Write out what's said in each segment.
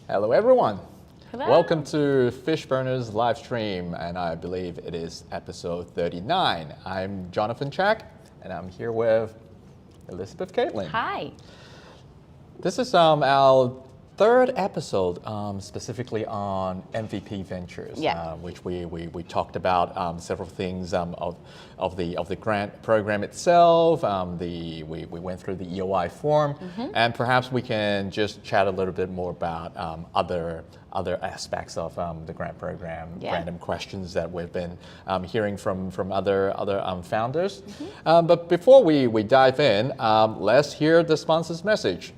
Hello everyone. Hello. Welcome to Fishburners live stream, and I believe it is episode 39. I'm Jonathan Chak, and I'm here with Elizabeth Kaelin. Hi. This is our third episode specifically on MVP Ventures, which we talked about several things of the grant program itself. We went through the EOI form, and perhaps we can just chat a little bit more about other aspects of the grant program, random questions that we've been hearing from other founders. But before we dive in, let's hear the sponsor's message.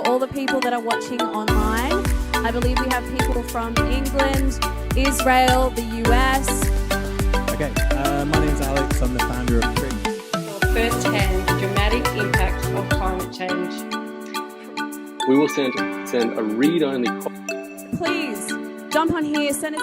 All the people that are watching online. I believe we have people from England, Israel, the US. Okay, my name's Alex. I'm the founder of Trim. First-hand dramatic impact of climate change. We will send a read-only copy. Please jump on here, send us.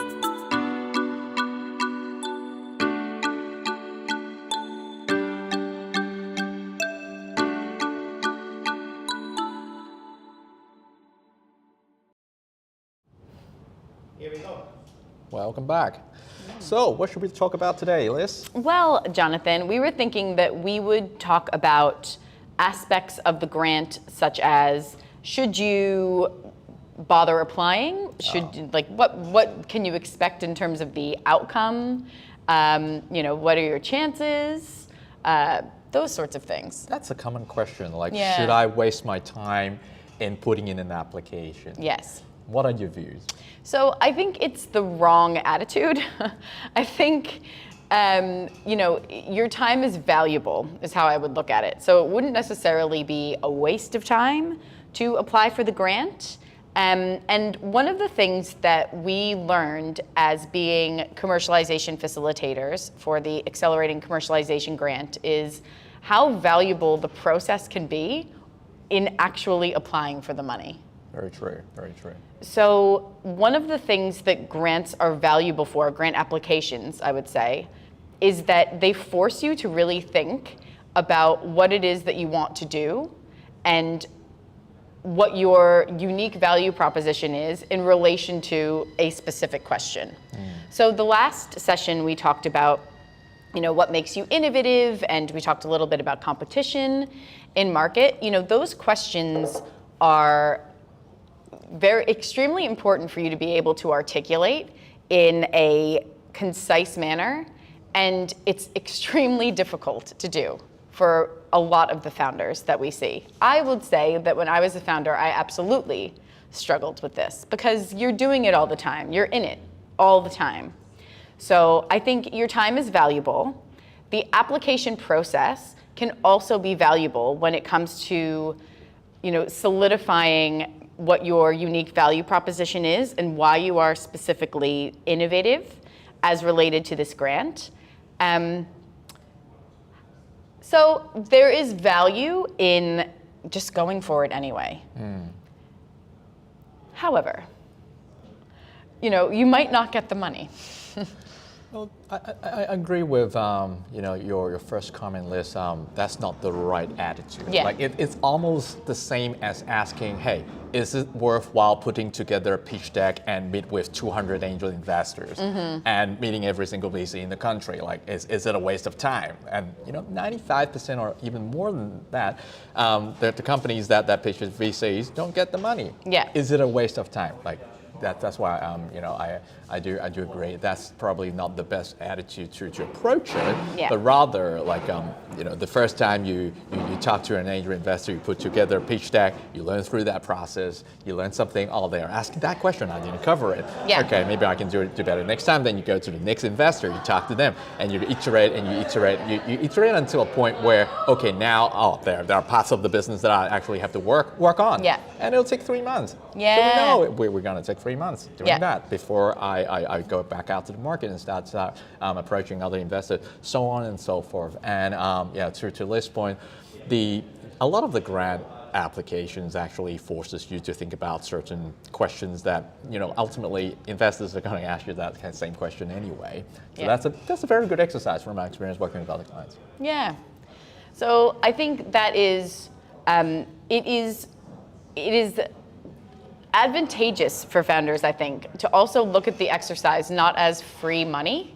Welcome back. So, what should we talk about today, Liz? Well, Jonathan, we were thinking that we would talk about aspects of the grant, such as should you bother applying? What can you expect in terms of the outcome? What are your chances? Those sorts of things. That's a common question. Should I waste my time in putting in an application? Yes. What are your views? So I think it's the wrong attitude. I think, your time is valuable, is how I would look at it. So it wouldn't necessarily be a waste of time to apply for the grant. And one of the things that we learned as being commercialization facilitators for the Accelerating Commercialization Grant is how valuable the process can be in actually applying for the money. Very true, very true. So one of the things that grants are valuable for, grant applications, I would say, is that they force you to really think about what it is that you want to do and what your unique value proposition is in relation to a specific question. So the last session we talked about, what makes you innovative, and we talked a little bit about competition in market. Those questions are extremely important for you to be able to articulate in a concise manner, and it's extremely difficult to do for a lot of the founders that we see. I would say that when I was a founder, I absolutely struggled with this because you're doing it all the time. You're in it all the time. So I think your time is valuable. The application process can also be valuable when it comes to, solidifying what your unique value proposition is and why you are specifically innovative as related to this grant. So there is value in just going for it anyway. However, you might not get the money. Well, I agree with your first comment, Liz. That's not the right attitude. Yeah. It's almost the same as asking, hey, is it worthwhile putting together a pitch deck and meet with 200 angel investors and meeting every single VC in the country? Is it a waste of time? And 95% or even more than that, the companies that pitch with VCs don't get the money. Yeah. Is it a waste of time? That's why I do agree. That's probably not the best attitude to approach it. Yeah. But rather the first time you talk to an angel investor, you put together a pitch deck, you learn through that process, you learn something. Oh, they're asking that question, I didn't cover it. Yeah. Okay, maybe I can do better next time. Then you go to the next investor, you talk to them, and you iterate and you iterate until a point where now there are parts of the business that I actually have to work on. Yeah. And it'll take 3 months. Yeah. So we know we're going to take 3 months doing that before I go back out to the market and start approaching other investors, so on and so forth. And to Liz's point, a lot of the grant applications actually forces you to think about certain questions that, ultimately investors are going to ask you that kind of same question anyway. So that's a very good exercise from my experience working with other clients. Yeah. So I think that is, it is advantageous for founders, I think, to also look at the exercise not as free money.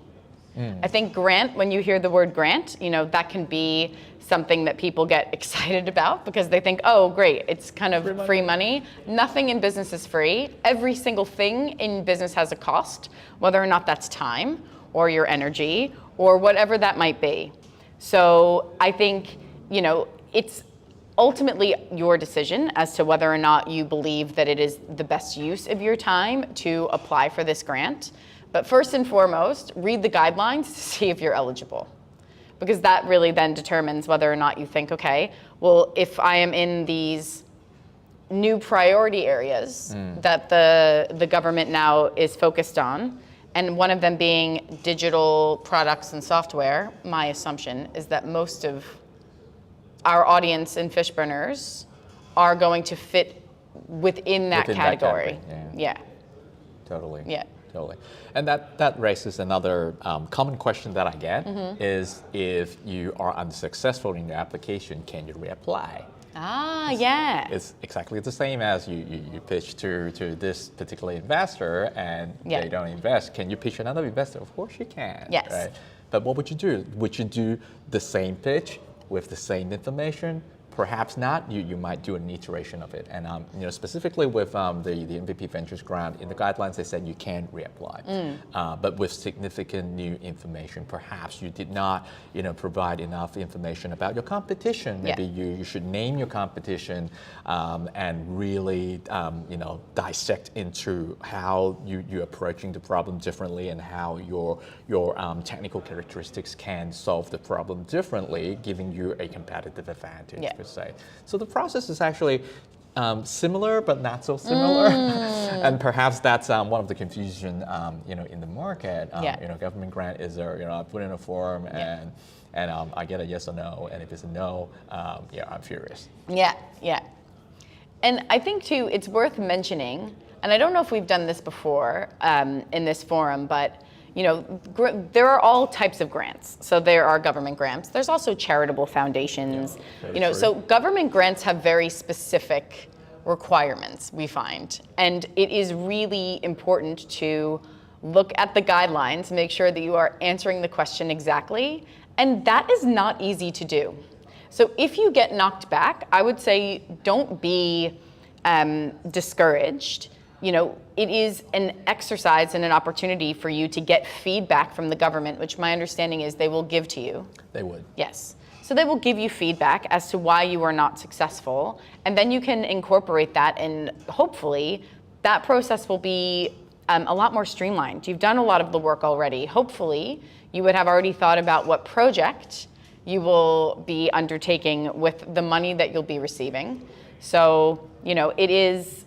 I think grant, when you hear the word grant, that can be something that people get excited about because they think, oh, great, it's kind of free money. Nothing in business is free. Every single thing in business has a cost, whether or not that's time or your energy or whatever that might be. So I think, it's ultimately your decision as to whether or not you believe that it is the best use of your time to apply for this grant. But first and foremost, read the guidelines to see if you're eligible. Because that really then determines whether or not you think, okay, well, if I am in these new priority areas that the government now is focused on, and one of them being digital products and software, my assumption is that most of our audience in Fishburners are going to fit within that category. Yeah. Totally. Yeah. Totally. And that raises another common question that I get is if you are unsuccessful in your application, can you reapply? Yeah. It's exactly the same as you pitch to this particular investor and they don't invest. Can you pitch another investor? Of course you can. Yes. Right? But what would you do? Would you do the same pitch with the same information? Perhaps not. You might do an iteration of it. And specifically with the MVP Ventures Grant, in the guidelines they said you can reapply. But with significant new information, perhaps you did not provide enough information about your competition. Maybe you should name your competition and really dissect into how you're approaching the problem differently and how your technical characteristics can solve the problem differently, giving you a competitive advantage. Say. So the process is actually similar, but not so similar. And perhaps that's one of the confusion, in the market. Government grant is there, I put in a form and I get a yes or no. And if it's a no, I'm furious. Yeah. And I think too, it's worth mentioning, and I don't know if we've done this before in this forum, but there are all types of grants. So there are government grants. There's also charitable foundations. So government grants have very specific requirements, we find. And it is really important to look at the guidelines, make sure that you are answering the question exactly. And that is not easy to do. So if you get knocked back, I would say don't be discouraged. It is an exercise and an opportunity for you to get feedback from the government, which my understanding is they will give to you. They would. Yes. So they will give you feedback as to why you are not successful, and then you can incorporate that, and hopefully that process will be a lot more streamlined. You've done a lot of the work already. Hopefully you would have already thought about what project you will be undertaking with the money that you'll be receiving. So, it is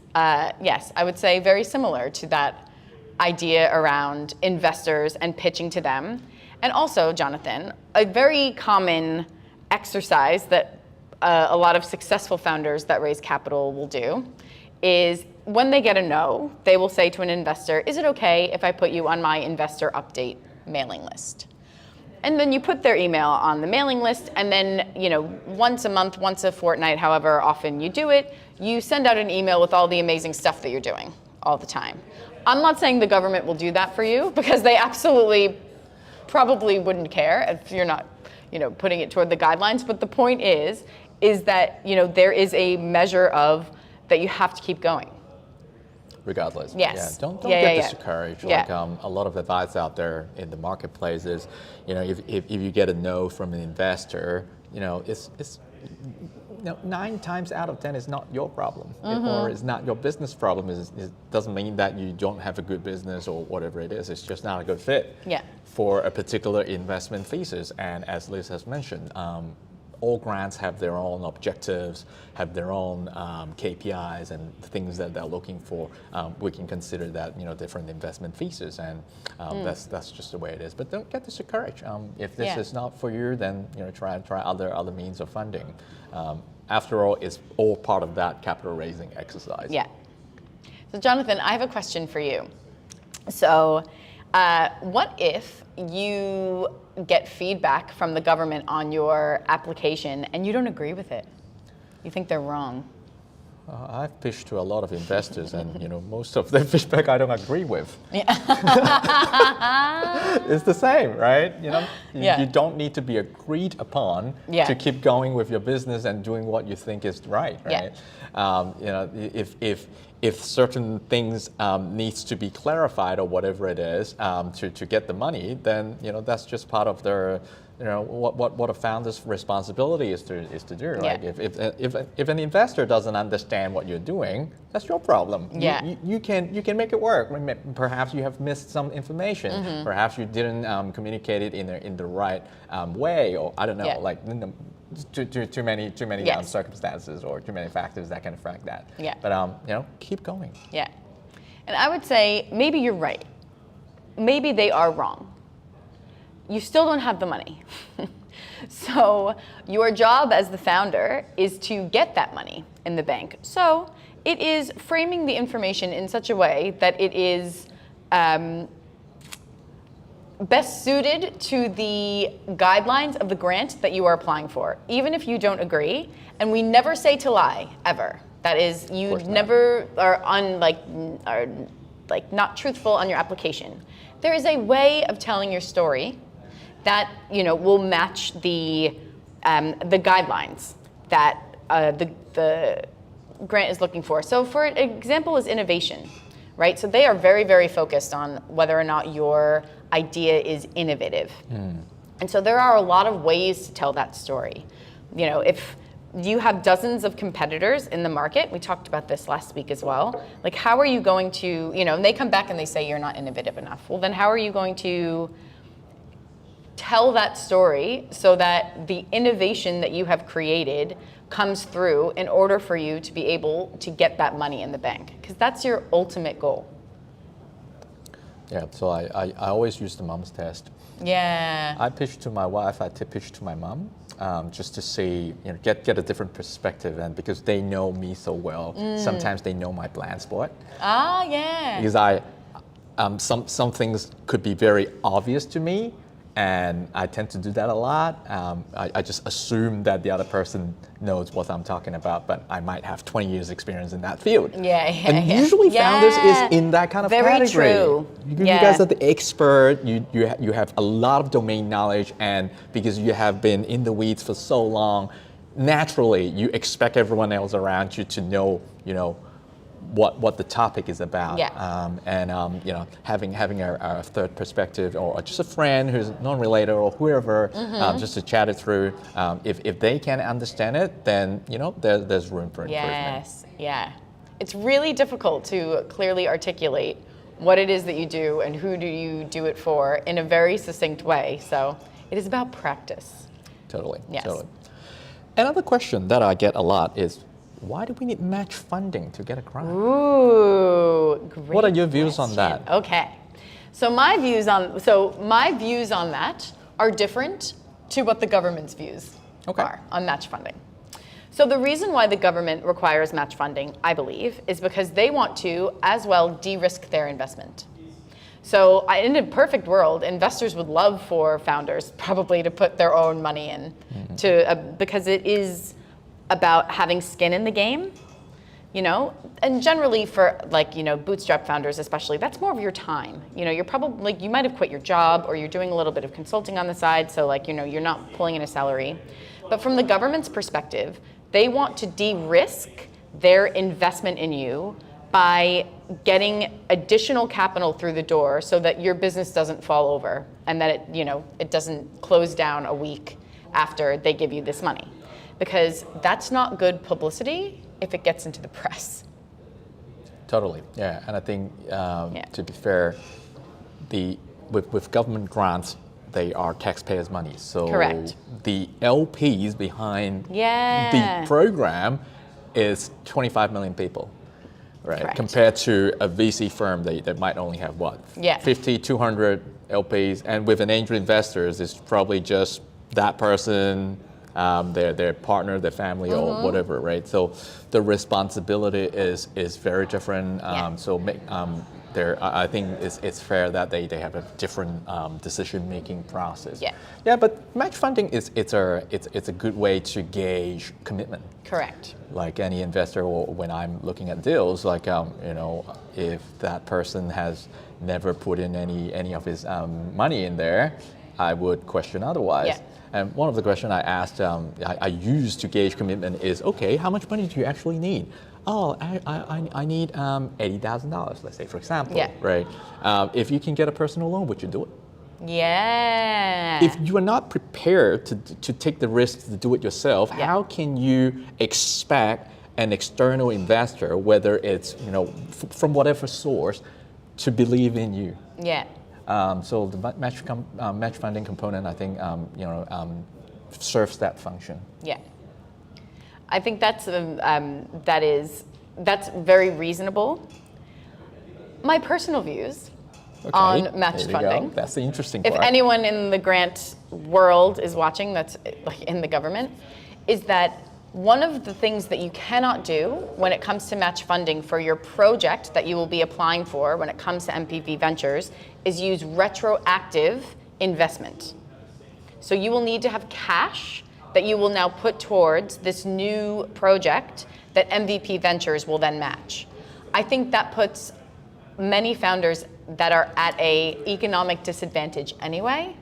yes, I would say very similar to that idea around investors and pitching to them. And also, Jonathan, a very common exercise that a lot of successful founders that raise capital will do is when they get a no, they will say to an investor, is it okay if I put you on my investor update mailing list? And then you put their email on the mailing list, and then, once a month, once a fortnight, however often you do it, you send out an email with all the amazing stuff that you're doing all the time. I'm not saying the government will do that for you, because they absolutely probably wouldn't care if you're not, putting it toward the guidelines. But the point is that, there is a measure of that you have to keep going. Regardless. Yes. Yeah. Don't get discouraged. Like a lot of advice out there in the marketplace is, if you get a no from an investor, it's 9 times out of 10 is not your problem, or it's not your business problem. It doesn't mean that you don't have a good business or whatever it is. It's just not a good fit for a particular investment thesis. And as Liz has mentioned, all grants have their own objectives, have their own KPIs and things that they're looking for. We can consider that different investment thesis, and that's just the way it is. But don't get discouraged. If this is not for you, then try other means of funding. after all, it's all part of that capital raising exercise. Yeah. So Jonathan, I have a question for you. So what if you get feedback from the government on your application and you don't agree with it? You think they're wrong? I've pitched to a lot of investors, and most of the feedback I don't agree with. Yeah. It's the same, right? Yeah. You don't need to be agreed upon to keep going with your business and doing what you think is right, right? If certain things needs to be clarified or whatever it is to get the money, then that's just part of their what a founder's responsibility is to do. Right? If an investor doesn't understand what you're doing, that's your problem. Yeah. You can make it work. Perhaps you have missed some information. Perhaps you didn't communicate it in the right way, or I don't know, like too many circumstances or too many factors that can affect that. Yeah. But keep going. Yeah. And I would say maybe you're right. Maybe they are wrong. You still don't have the money. So your job as the founder is to get that money in the bank. So it is framing the information in such a way that it is best suited to the guidelines of the grant that you are applying for, even if you don't agree. And we never say to lie, ever. That is, you never are not truthful on your application. There is a way of telling your story that will match the guidelines that the grant is looking for. So for example is innovation, right? So they are very, very focused on whether or not your idea is innovative. And so there are a lot of ways to tell that story. If you have dozens of competitors in the market, we talked about this last week as well, like how are you going to, and they come back and they say you're not innovative enough. Well, then how are you going to tell that story so that the innovation that you have created comes through in order for you to be able to get that money in the bank? Because that's your ultimate goal. Yeah, so I always use the mom's test. Yeah. I pitched to my wife, I pitched to my mom, just to see, get a different perspective, and because they know me so well, sometimes they know my blind spot. Ah, yeah. Because some things could be very obvious to me, and I tend to do that a lot. I just assume that the other person knows what I'm talking about, but I might have 20 years experience in that field. And usually founders is in that kind of category. Very true. You guys are the expert, you have a lot of domain knowledge, and because you have been in the weeds for so long, naturally you expect everyone else around you to know, what the topic is about, having a third perspective or just a friend who's non-related or whoever, just to chat it through. If they can understand it, then there's room for improvement. Yes, yeah. It's really difficult to clearly articulate what it is that you do and who do you do it for in a very succinct way. So it is about practice. Totally. Yes. Totally. Another question that I get a lot is, why do we need match funding to get a grant? Ooh, great. What are your views on that? Okay, so my views on that are different to what the government's views are on match funding. So the reason why the government requires match funding, I believe, is because they want to as well de-risk their investment. So in a perfect world, investors would love for founders probably to put their own money in because it is about having skin in the game, and generally for bootstrap founders especially, that's more of your time. You're probably, you might have quit your job or you're doing a little bit of consulting on the side, so you're not pulling in a salary. But from the government's perspective, they want to de-risk their investment in you by getting additional capital through the door so that your business doesn't fall over and that it doesn't close down a week after they give you this money. Because that's not good publicity if it gets into the press. Totally, yeah. And I think, to be fair, with government grants, they are taxpayers' money. So correct. The LPs behind the program is 25 million people, right? Correct. Compared to a VC firm that might only have 50, 200 LPs, and with an angel investors, it's probably just that person their partner, their family, or whatever, right? So the responsibility is very different. I think it's fair that they have a different decision-making process. Yeah, but match funding it's a good way to gauge commitment. Correct. Like any investor, or when I'm looking at deals, like if that person has never put in any of his money in there, I would question otherwise. Yeah. And one of the questions I asked, I used to gauge commitment is, okay, how much money do you actually need? Oh, I need $80,000, let's say, for example, right? If you can get a personal loan, would you do it? Yeah. If you are not prepared to take the risk to do it yourself, how can you expect an external investor, whether it's from whatever source, to believe in you? Yeah. So the match funding component, I think, serves that function. Yeah. I think that's very reasonable. My personal views on match funding. That's the interesting part. If anyone in the grant world is watching, that's like in the government, is that one of the things that you cannot do when it comes to match funding for your project that you will be applying for when it comes to MVP Ventures is use retroactive investment. So you will need to have cash that you will now put towards this new project that MVP Ventures will then match. I think that puts many founders that are at an economic disadvantage anyway,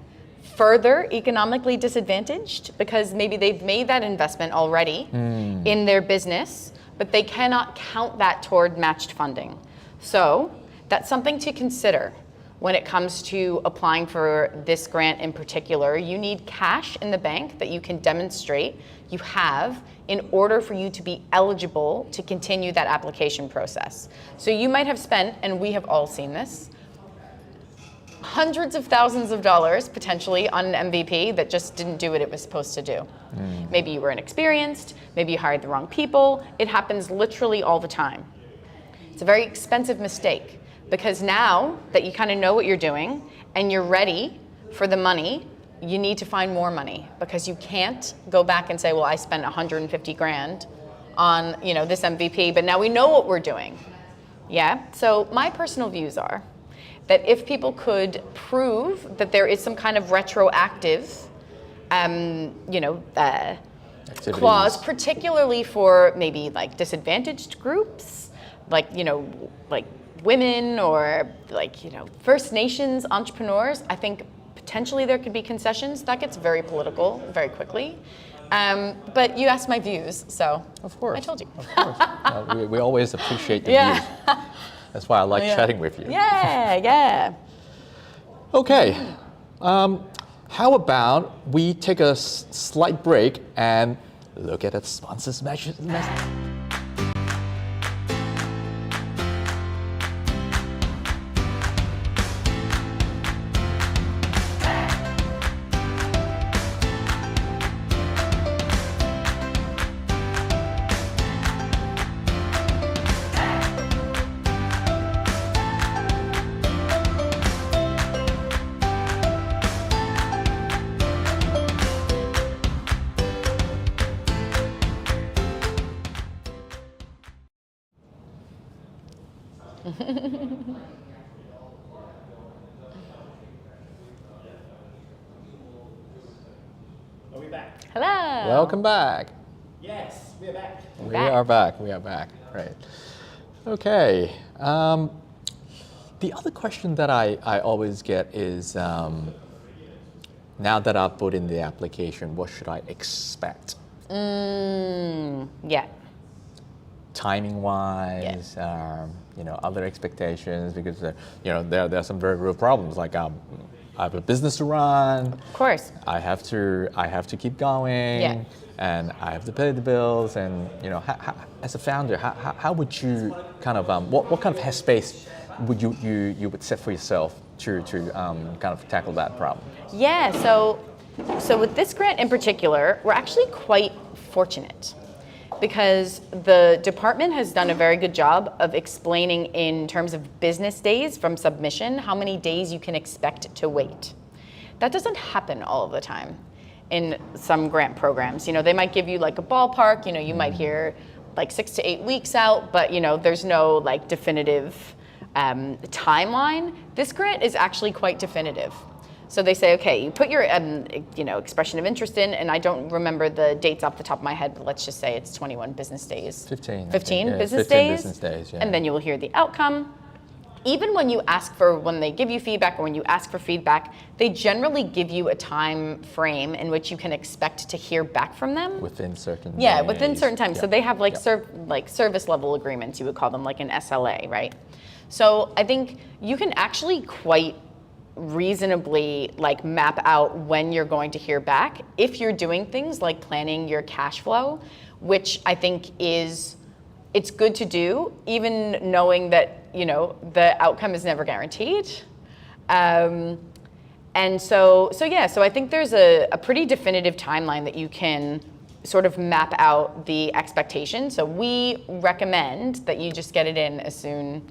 further economically disadvantaged, because maybe they've made that investment already in their business, but they cannot count that toward matched funding. So that's something to consider when it comes to applying for this grant in particular. You need cash in the bank that you can demonstrate you have in order for you to be eligible to continue that application process. So you might have spent, and we have all seen this, hundreds of thousands of dollars potentially on an MVP that just didn't do what it was supposed to do. Maybe you were inexperienced, maybe you hired the wrong people. It happens literally all the time. It's a very expensive mistake, because now that you kind of know what you're doing and you're ready for the money, you need to find more money, because you can't go back and say, well, I spent 150 grand on this MVP, but now we know what we're doing. Yeah. So my personal views are that if people could prove that there is some kind of retroactive, clause, particularly for maybe like disadvantaged groups, like women or First Nations entrepreneurs, I think potentially there could be concessions. That gets very political very quickly. But you asked my views, so of course, I told you. Of course. We always appreciate the views. That's why I like chatting with you. Yeah. Okay. How about we take a slight break and look at a sponsor's message. Are we back? Hello. Welcome back. Yes, we're back. We are back. Right. Okay. The other question that I always get is, now that I've put in the application, what should I expect? Yeah. Timing-wise, other expectations, because there are some very real problems. Like I have a business to run. Of course. I have to keep going. Yeah. And I have to pay the bills. And as a founder, how would you kind of what kind of headspace would you would set for yourself to kind of tackle that problem? Yeah. So with this grant in particular, we're actually quite fortunate, because the department has done a very good job of explaining in terms of business days from submission how many days you can expect to wait. That doesn't happen all of the time. in some grant programs. You know, they might give you like a ballpark, you know, you might hear like 6 to 8 weeks out, but you know, there's no like definitive timeline. This grant is actually quite definitive. So they say, okay, you put your you know, expression of interest in, and I don't remember the dates off the top of my head, but let's just say it's 21 business days. 15 business 15 days. business days, yeah. And then you will hear the outcome. Even when you ask for, when they give you feedback or when you ask for feedback, they generally give you a time frame in which you can expect to hear back from them. Within certain Yeah, days. within certain times. Yeah. So they have like Yeah. like service level agreements, you would call them, like an SLA, right? So I think you can actually quite reasonably like map out when you're going to hear back if you're doing things like planning your cash flow, which I think it's good to do, even knowing that, you know, the outcome is never guaranteed. And so I think there's a pretty definitive timeline that you can sort of map out the expectation. So we recommend that you just get it in as soon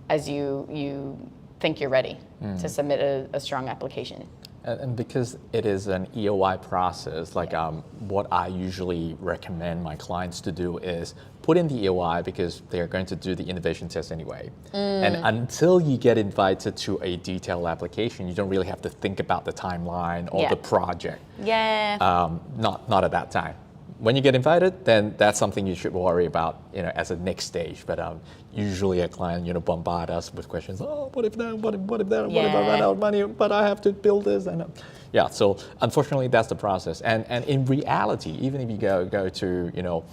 as you think you're ready to submit a strong application. And because it is an EOI process, like what I usually recommend my clients to do is put in the EOI because they're going to do the innovation test anyway. And until you get invited to a detailed application, you don't really have to think about the timeline or the project. Yeah. Not at that time. When you get invited, then that's something you should worry about, you know, as a next stage. But usually a client, you know, bombard us with questions. Oh, what if that? What if that? What if I run out of money? But I have to build this. And yeah, so unfortunately, that's the process. And in reality, even if you go to, you know,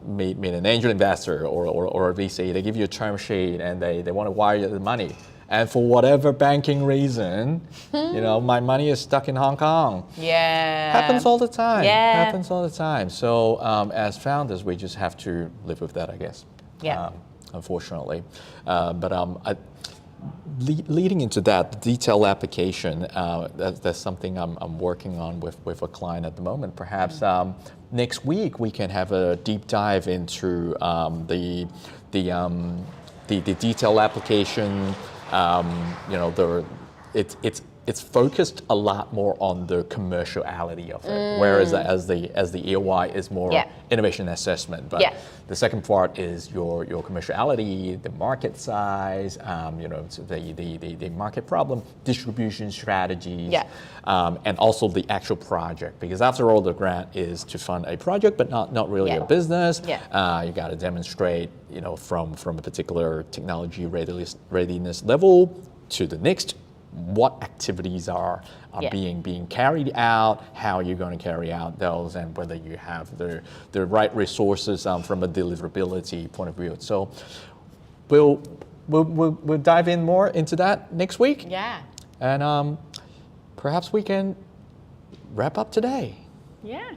meet an angel investor or a VC, they give you a term sheet and they want to wire you the money. And for whatever banking reason, you know, my money is stuck in Hong Kong. Yeah. Happens all the time. Yeah. Happens all the time. So as founders, we just have to live with that, I guess. Yeah. Unfortunately. Leading into that, the detailed application, that's something I'm working on with a client at the moment. Perhaps next week we can have a deep dive into the detailed application. You know, it's focused a lot more on the commerciality of it, whereas as the EOI is more innovation assessment. But the second part is your commerciality, the market size, you know, the market problem, distribution strategies, and also the actual project. Because after all, the grant is to fund a project, but not really a business. You got to demonstrate, you know, from a particular technology readiness level to the next. What activities are being carried out, how you're going to carry out those, and whether you have the right resources from a deliverability point of view. So we'll dive in more into that next week. Yeah. And perhaps we can wrap up today. Yeah.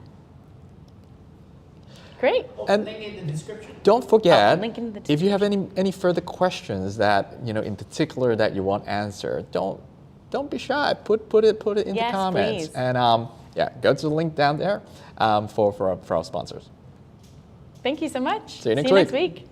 Great. And link in the description. don't forget, link in the if you have any further questions that, you know, in particular that you want answered, don't be shy. Put it in the comments. Please. And go to the link down there for our sponsors. Thank you so much. See you next week.